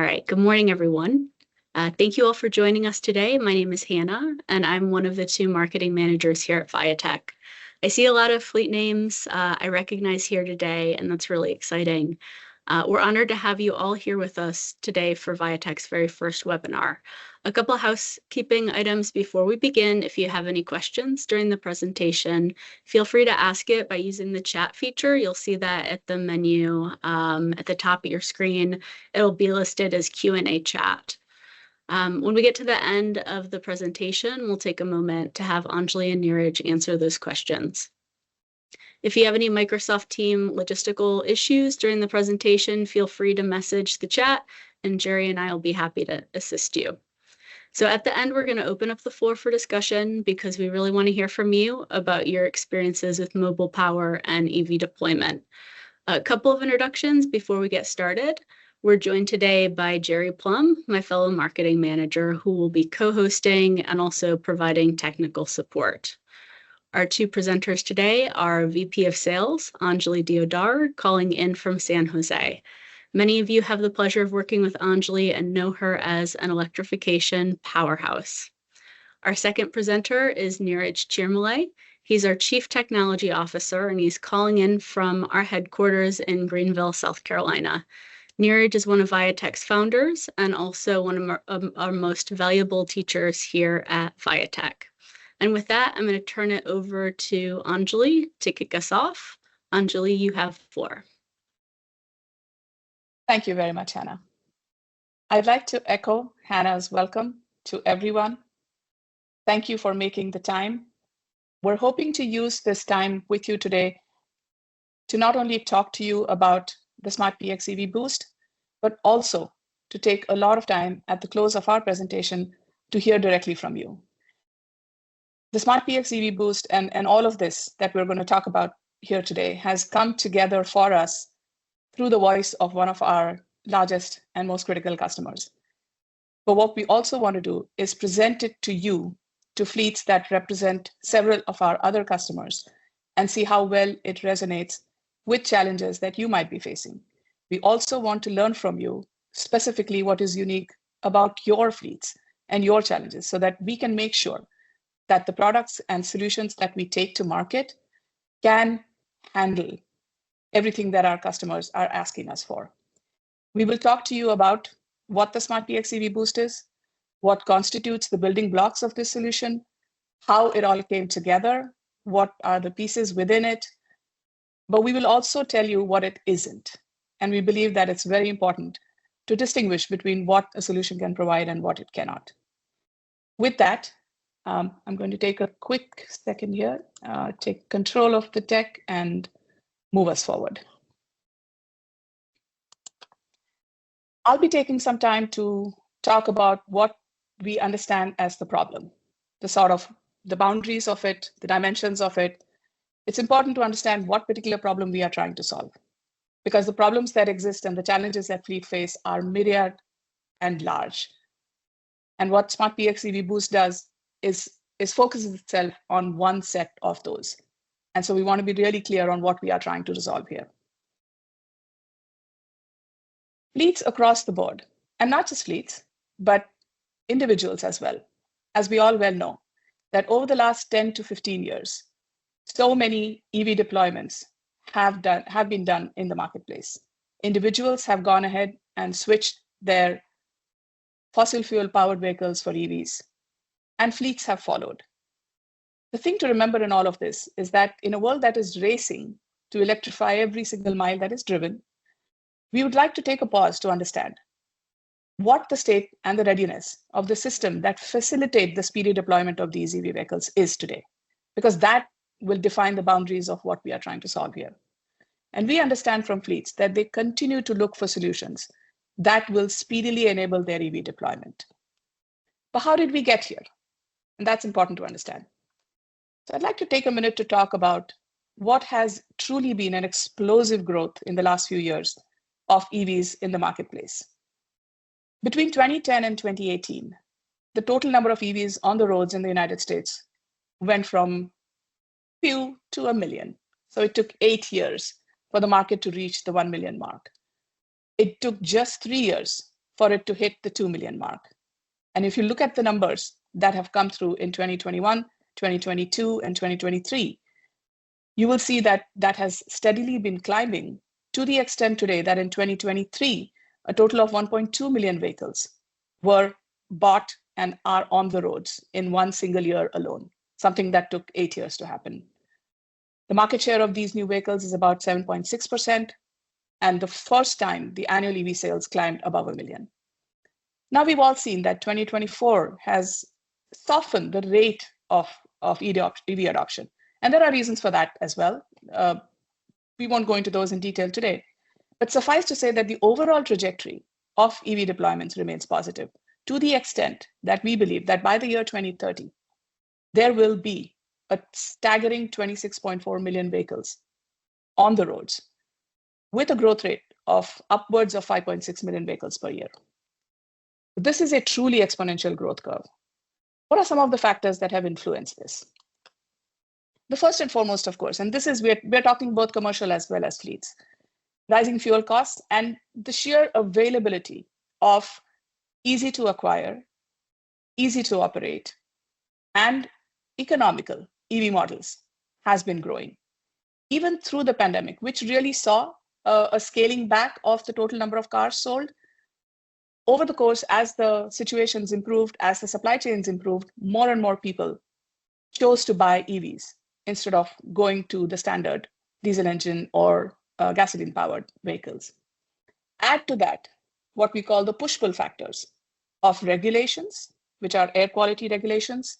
right, good morning, everyone. Thank you all for joining us today. My name is Hannah, and I'm one of the two marketing managers here at Viatec. I see a lot of fleet names I recognize here today, and that's really exciting. We're honored to have you all here with us today for Viatec's very first webinar. A couple housekeeping items before we begin. If you have any questions during the presentation, feel free to ask it by using the chat feature. You'll see that at the menu at the top of your screen. It'll be listed as Q&A chat. When we get to the end of the presentation, we'll take a moment to have Anjali and Neeraj answer those questions. If you have any Microsoft Team logistical issues during the presentation, feel free to message the chat, and Jerry and I will be happy to assist you. So at the end, we're going to open up the floor for discussion because we really want to hear from you about your experiences with mobile power and EV deployment. A couple of introductions before we get started. We're joined today by Jerry Plum, my fellow marketing manager, who will be co-hosting and also providing technical support. Our two presenters today are VP of Sales, Anjali Deodar, calling in from San Jose. Many of you have the pleasure of working with Anjali and know her as an electrification powerhouse. Our second presenter is Neeraj Chirmalay. He's our Chief Technology Officer, and he's calling in from our headquarters in Greenville, South Carolina. Neeraj is one of Viatec's founders and also one of our most valuable teachers here at Viatec. And with that, I'm going to turn it over to Anjali to kick us off. Anjali, you have the floor. Thank you very much, Hannah. I'd like to echo Hannah's welcome to everyone. Thank you for making the time. We're hoping to use this time with you today to not only talk to you about the SmartPX EV Boost, but also to take a lot of time at the close of our presentation to hear directly from you. The SmartPX EV Boost and all of this that we're going to talk about here today has come together for us through the voice of one of our largest and most critical customers. But what we also want to do is present it to you, to fleets that represent several of our other customers, and see how well it resonates with challenges that you might be facing. We also want to learn from you specifically what is unique about your fleets and your challenges so that we can make sure that the products and solutions that we take to market can handle everything that our customers are asking us for. We will talk to you about what the SmartPX EV Boost is, what constitutes the building blocks of this solution, how it all came together, what are the pieces within it, but we will also tell you what it isn't. And we believe that it's very important to distinguish between what a solution can provide and what it cannot. With that, I'm going to take a quick second here, take control of the tech and move us forward. I'll be taking some time to talk about what we understand as the problem, the boundaries of it, the dimensions of it. It's important to understand what particular problem we are trying to solve, because the problems that exist and the challenges that fleet face are myriad and large. And what SmartPX EV Boost does is focuses itself on one set of those. And so we want to be really clear on what we are trying to resolve here. Fleets across the board, and not just fleets, but individuals as well. As we all well know, that over the last 10 to 15 years, so many EV deployments have been done in the marketplace. Individuals have gone ahead and switched their fossil fuel powered vehicles for EVs, and fleets have followed. The thing to remember in all of this is that in a world that is racing to electrify every single mile that is driven, we would like to take a pause to understand what the state and the readiness of the system that facilitate the speedy deployment of these EV vehicles is today, because that will define the boundaries of what we are trying to solve here. And we understand from fleets that they continue to look for solutions that will speedily enable their EV deployment. But how did we get here? And that's important to understand. So I'd like to take a minute to talk about what has truly been an explosive growth in the last few years of EVs in the marketplace. Between 2010 and 2018, the total number of EVs on the roads in the United States went from few to 1 million. So it took 8 years for the market to reach the 1 million mark. It took just 3 years for it to hit the 2 million mark. And if you look at the numbers that have come through in 2021, 2022, and 2023, you will see that that has steadily been climbing to the extent today that in 2023, a total of 1.2 million vehicles were bought and are on the roads in one single year alone, something that took 8 years to happen. The market share of these new vehicles is about 7.6%, and the first time the annual EV sales climbed above 1 million. Now we've all seen that 2024 has softened the rate of EV adoption. And there are reasons for that as well. We won't go into those in detail today. But suffice to say that the overall trajectory of EV deployments remains positive, to the extent that we believe that by the year 2030, there will be a staggering 26.4 million vehicles on the roads, with a growth rate of upwards of 5.6 million vehicles per year. This is a truly exponential growth curve. What are some of the factors that have influenced this? The first and foremost, of course, and this is, we're talking both commercial as well as fleets, rising fuel costs and the sheer availability of easy to acquire, easy to operate, and economical EV models has been growing. Even through the pandemic, which really saw a scaling back of the total number of cars sold, over the course, as the situations improved, as the supply chains improved, more and more people chose to buy EVs instead of going to the standard diesel engine or gasoline-powered vehicles. Add to that what we call the push-pull factors of regulations, which are air quality regulations,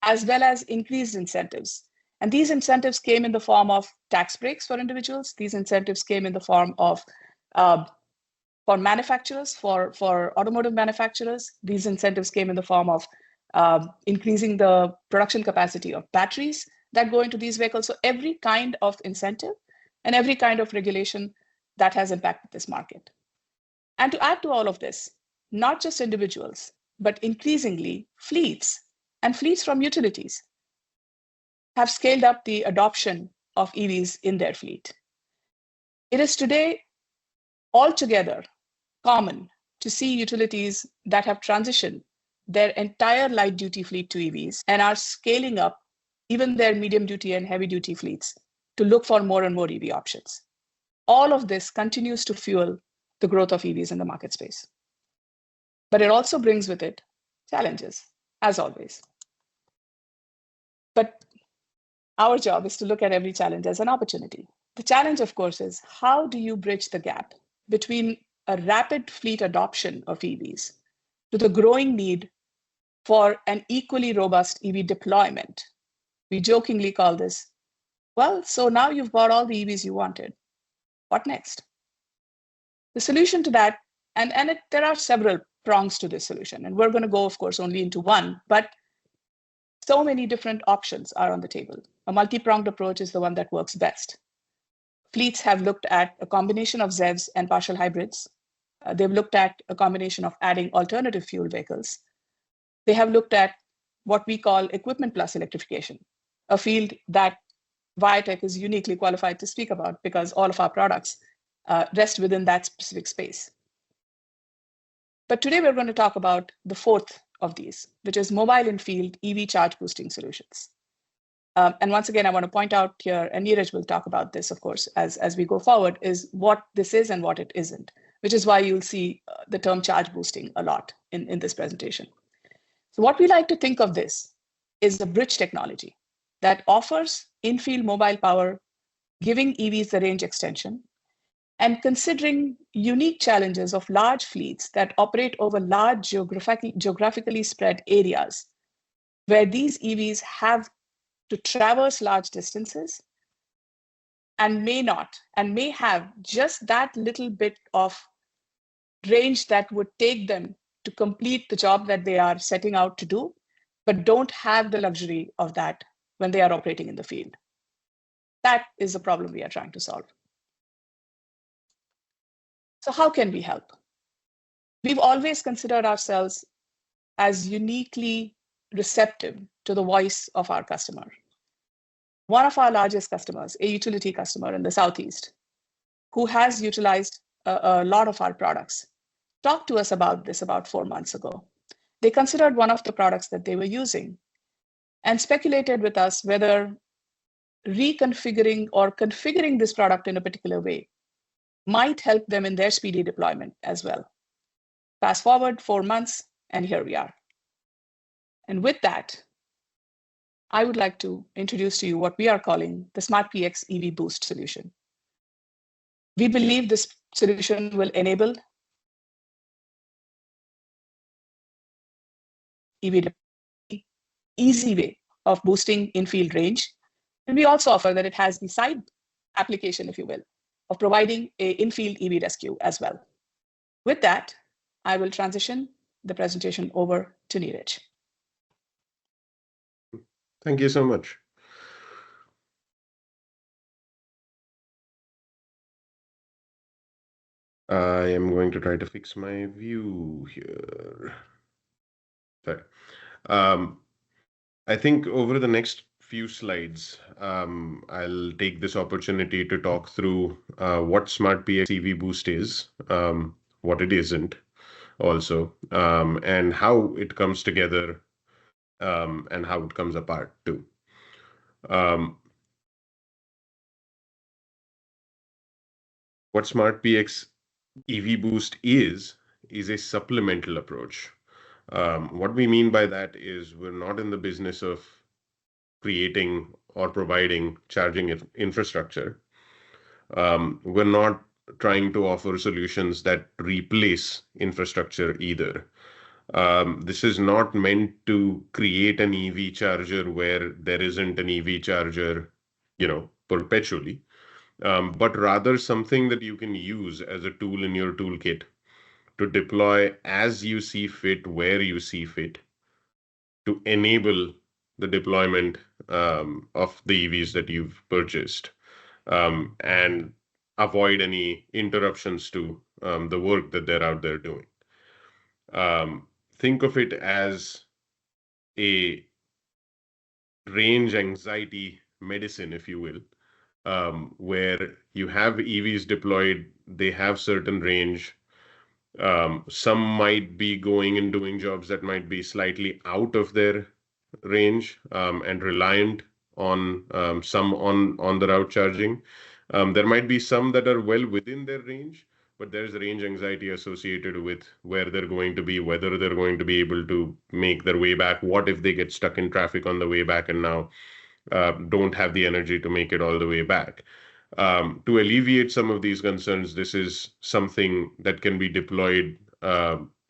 as well as increased incentives. And these incentives came in the form of tax breaks for individuals. These incentives came in the form of, for manufacturers, for automotive manufacturers, these incentives came in the form of increasing the production capacity of batteries that go into these vehicles. So every kind of incentive and every kind of regulation that has impacted this market. And to add to all of this, not just individuals, but increasingly fleets and fleets from utilities have scaled up the adoption of EVs in their fleet. It is today altogether common to see utilities that have transitioned their entire light duty fleet to EVs and are scaling up even their medium duty and heavy duty fleets to look for more and more EV options. All of this continues to fuel the growth of EVs in the market space. But it also brings with it challenges, as always. But our job is to look at every challenge as an opportunity. The challenge, of course, is how do you bridge the gap between a rapid fleet adoption of EVs to the growing need for an equally robust EV deployment? We jokingly call this, well, so now you've bought all the EVs you wanted. What next? The solution to that, there are several prongs to this solution, and we're going to go, of course, only into one, but so many different options are on the table. A multi-pronged approach is the one that works best. Fleets have looked at a combination of ZEVs and partial hybrids. They've looked at a combination of adding alternative fuel vehicles. They have looked at what we call equipment plus electrification, a field that Viatec is uniquely qualified to speak about because all of our products rest within that specific space. But today we're going to talk about the fourth of these, which is mobile in field EV charge boosting solutions. And once again, I want to point out here, and Neeraj will talk about this, of course, as we go forward, is what this is and what it isn't, which is why you'll see the term charge boosting a lot in this presentation. So what we like to think of this is a bridge technology that offers in-field mobile power, giving EVs the range extension, and considering unique challenges of large fleets that operate over large geographically spread areas, where these EVs have to traverse large distances and may have just that little bit of range that would take them to complete the job that they are setting out to do, but don't have the luxury of that when they are operating in the field. That is the problem we are trying to solve. So how can we help? We've always considered ourselves as uniquely receptive to the voice of our customer. One of our largest customers, a utility customer in the Southeast, who has utilized a lot of our products, talked to us about this about 4 months ago. They considered one of the products that they were using and speculated with us whether reconfiguring or configuring this product in a particular way might help them in their speedy deployment as well. Fast forward 4 months, and here we are. And with that, I would like to introduce to you what we are calling the SmartPX EV Boost solution. We believe this solution will enable EV easy way of boosting in-field range. And we also offer that it has the side application, if you will, of providing a in-field EV rescue as well. With that, I will transition the presentation over to Neeraj. Thank you so much. I am going to try to fix my view here. Sorry. I think over the next few slides, I'll take this opportunity to talk through what SmartPX EV Boost is, what it isn't also, and how it comes together, and how it comes apart too. What SmartPX EV Boost is a supplemental approach. What we mean by that is we're not in the business of creating or providing charging infrastructure. We're not trying to offer solutions that replace infrastructure either. This is not meant to create an EV charger where there isn't an EV charger, perpetually, but rather something that you can use as a tool in your toolkit to deploy as you see fit, where you see fit, to enable the deployment of the EVs that you've purchased, and avoid any interruptions to the work that they're out there doing. Think of it as a range anxiety medicine, if you will, where you have EVs deployed, they have certain range. Some might be going and doing jobs that might be slightly out of their range, and reliant on some on the route charging. There might be some that are well within their range, but there's range anxiety associated with where they're going to be, whether they're going to be able to make their way back. What if they get stuck in traffic on the way back and now don't have the energy to make it all the way back? To alleviate some of these concerns, this is something that can be deployed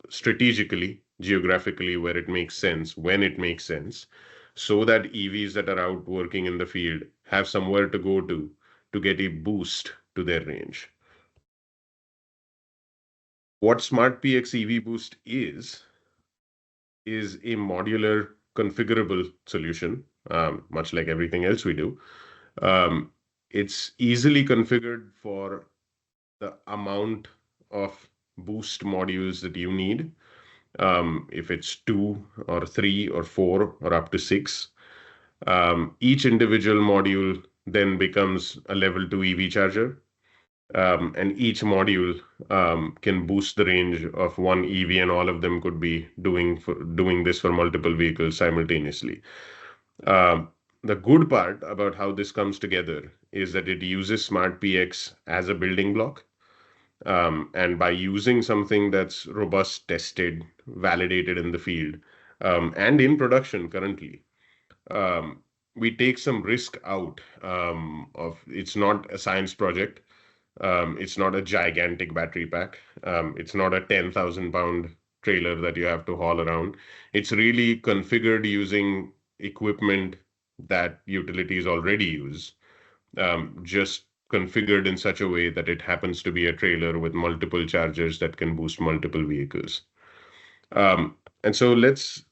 strategically, geographically, where it makes sense, when it makes sense, so that EVs that are out working in the field have somewhere to go to get a boost to their range. What SmartPX EV Boost is a modular, configurable solution, much like everything else we do. It's easily configured for the amount of boost modules that you need. If it's 2 or 3 or 4 or up to 6, each individual module then becomes a level 2 EV charger. And each module can boost the range of one EV, and all of them could be doing this for multiple vehicles simultaneously. The good part about how this comes together is that it uses SmartPX as a building block. And by using something that's robust, tested, validated in the field, and in production currently, we take some risk out of it's not a science project. It's not a gigantic battery pack. It's not a 10,000-pound trailer that you have to haul around. It's really configured using equipment that utilities already use, just configured in such a way that it happens to be a trailer with multiple chargers that can boost multiple vehicles. And so let's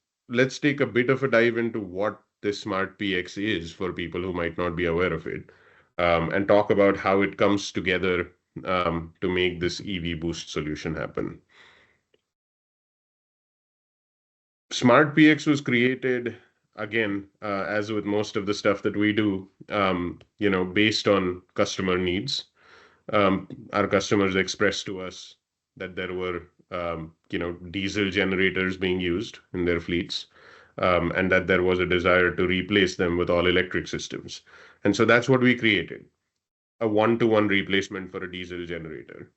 take a bit of a dive into what this SmartPX is for people who might not be aware of it, and talk about how it comes together to make this EV boost solution happen. SmartPX was created, again, as with most of the stuff that we do, based on customer needs. Our customers expressed to us that there were diesel generators being used in their fleets, and that there was a desire to replace them with all electric systems. And so that's what we created, a one-to-one replacement for a diesel generator.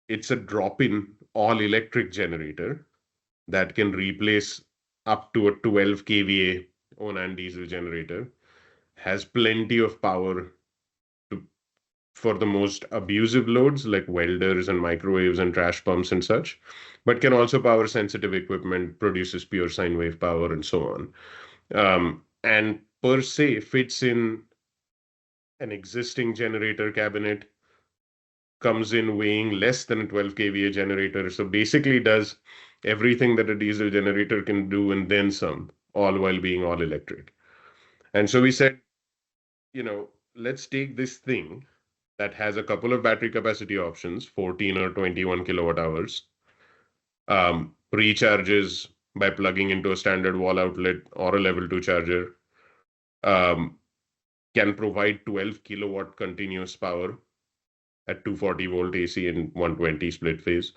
It's a drop-in all-electric generator that can replace up to a 12 kVA Onan diesel generator, has plenty of power for the most abusive loads like welders and microwaves and trash pumps and such, but can also power sensitive equipment, produces pure sine wave power, and so on. And per se fits in an existing generator cabinet, comes in weighing less than a 12 kVA generator. So basically does everything that a diesel generator can do and then some, all while being all electric. And so we said, let's take this thing that has a couple of battery capacity options, 14 or 21 kilowatt hours, recharges by plugging into a standard wall outlet or a level 2 charger, can provide 12 kilowatt continuous power at 240 volt AC and 120 split phase,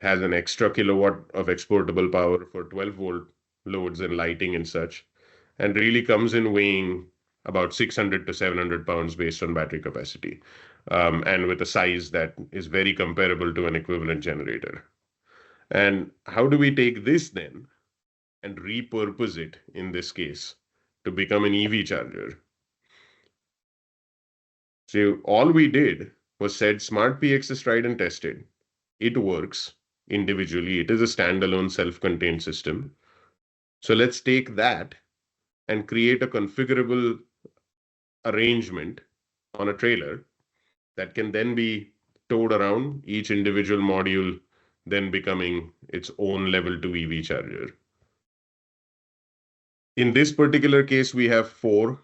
has an extra kilowatt of exportable power for 12 volt loads and lighting and such, and really comes in weighing about 600 to 700 pounds based on battery capacity, and with a size that is very comparable to an equivalent generator. And how do we take this then and repurpose it in this case to become an EV charger? So all we did was said SmartPX is tried and tested. It works individually. It is a standalone self-contained system. So let's take that and create a configurable arrangement on a trailer that can then be towed around, each individual module then becoming its own level 2 EV charger. In this particular case, we have 4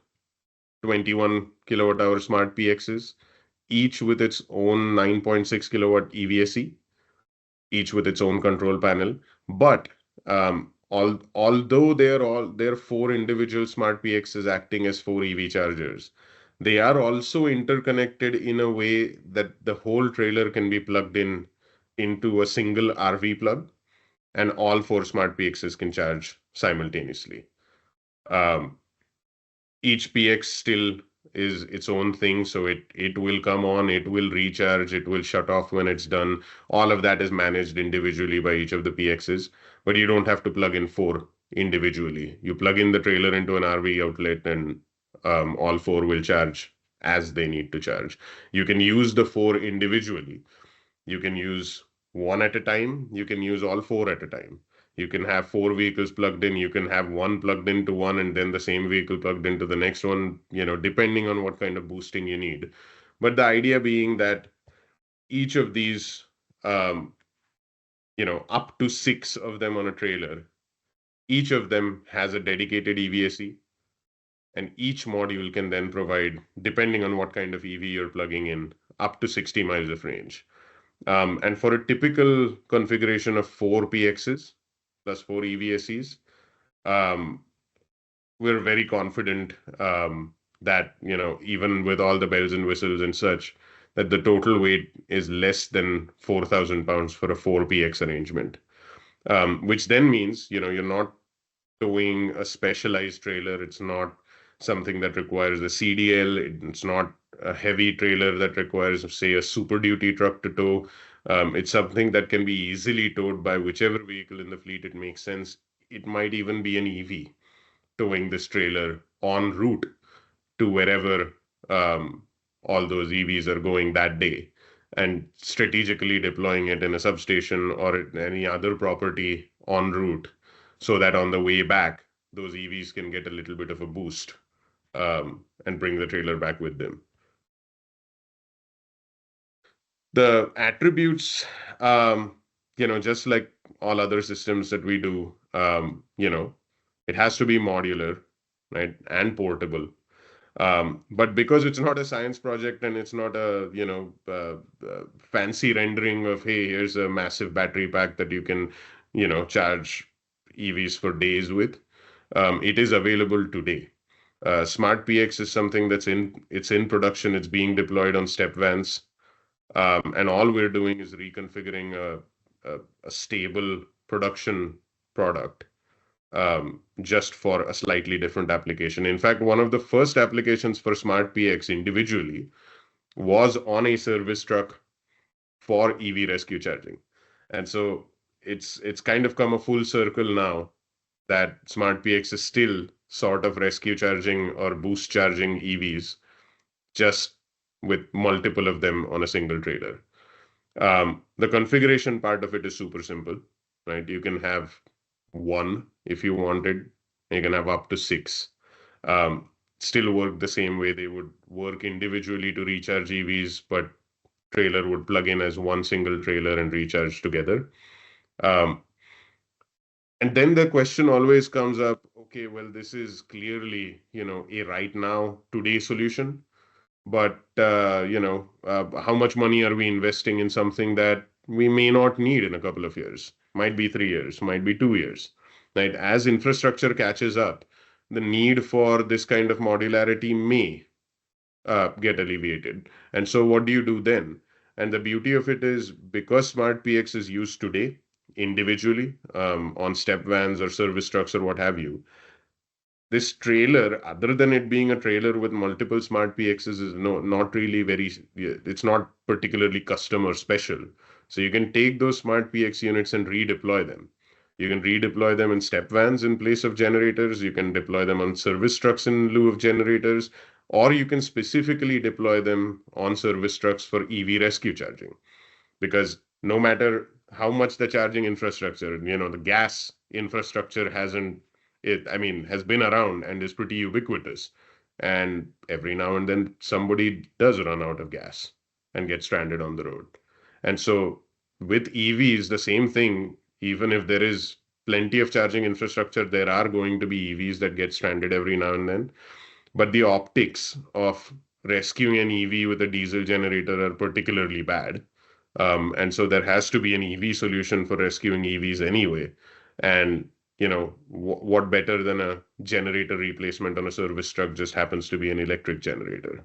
21 kilowatt hour SmartPXs, each with its own 9.6 kilowatt EVSE, each with its own control panel. But although they're 4 individual SmartPXs acting as 4 EV chargers, they are also interconnected in a way that the whole trailer can be plugged into a single RV plug, and all 4 SmartPXs can charge simultaneously. Each PX still is its own thing, so it will come on, it will recharge, it will shut off when it's done. All of that is managed individually by each of the PXs, but you don't have to plug in 4 individually. You plug in the trailer into an RV outlet, and all 4 will charge as they need to charge. You can use the 4 individually. You can use 1 at a time. You can use all 4 at a time. You can have 4 vehicles plugged in. You can have 1 plugged into one and then the same vehicle plugged into the next one, depending on what kind of boosting you need. But the idea being that each of these, up to 6 of them on a trailer, each of them has a dedicated EVSE, and each module can then provide, depending on what kind of EV you're plugging in, up to 60 miles of range. And for a typical configuration of 4 PXs plus 4 EVSEs, we're very confident that, even with all the bells and whistles and such, that the total weight is less than 4,000 pounds for a 4 PX arrangement, which then means, you're not towing a specialized trailer. It's not something that requires a CDL. It's not a heavy trailer that requires, say, a Super Duty truck to tow. It's something that can be easily towed by whichever vehicle in the fleet it makes sense. It might even be an EV towing this trailer en route to wherever all those EVs are going that day, and strategically deploying it in a substation or any other property en route, so that on the way back, those EVs can get a little bit of a boost and bring the trailer back with them. The attributes, just like all other systems that we do, it has to be modular, right, and portable. But because it's not a science project and it's not a fancy rendering of, hey, here's a massive battery pack that you can charge EVs for days with, it is available today. SmartPX is something it's in production. It's being deployed on step vans. And all we're doing is reconfiguring a stable production product just for a slightly different application. In fact, one of the first applications for SmartPX individually was on a service truck for EV rescue charging. And so it's kind of come a full circle now that SmartPX is still sort of rescue charging or boost charging EVs, just with multiple of them on a single trailer. The configuration part of it is super simple, right? You can have one if you wanted. You can have up to six. Still work the same way they would work individually to recharge EVs, but trailer would plug in as one single trailer and recharge together. Um, and then the question always comes up, okay, well, this is clearly, a right now, today solution. But, how much money are we investing in something that we may not need in a couple of years? Might be 3 years, might be 2 years, right? As infrastructure catches up, the need for this kind of modularity may get alleviated. And so what do you do then? And the beauty of it is because SmartPX is used today individually on step vans or service trucks or what have you, this trailer, other than it being a trailer with multiple SmartPXs, is not really it's not particularly custom or special. So you can take those SmartPX units and redeploy them. You can redeploy them in step vans in place of generators. You can deploy them on service trucks in lieu of generators, or you can specifically deploy them on service trucks for EV rescue charging. Because no matter how much the charging infrastructure, the gas infrastructure has been around and is pretty ubiquitous. And every now and then somebody does run out of gas and get stranded on the road. And so with EVs, the same thing, even if there is plenty of charging infrastructure, there are going to be EVs that get stranded every now and then. But the optics of rescuing an EV with a diesel generator are particularly bad. And so there has to be an EV solution for rescuing EVs anyway. And what better than a generator replacement on a service truck just happens to be an electric generator.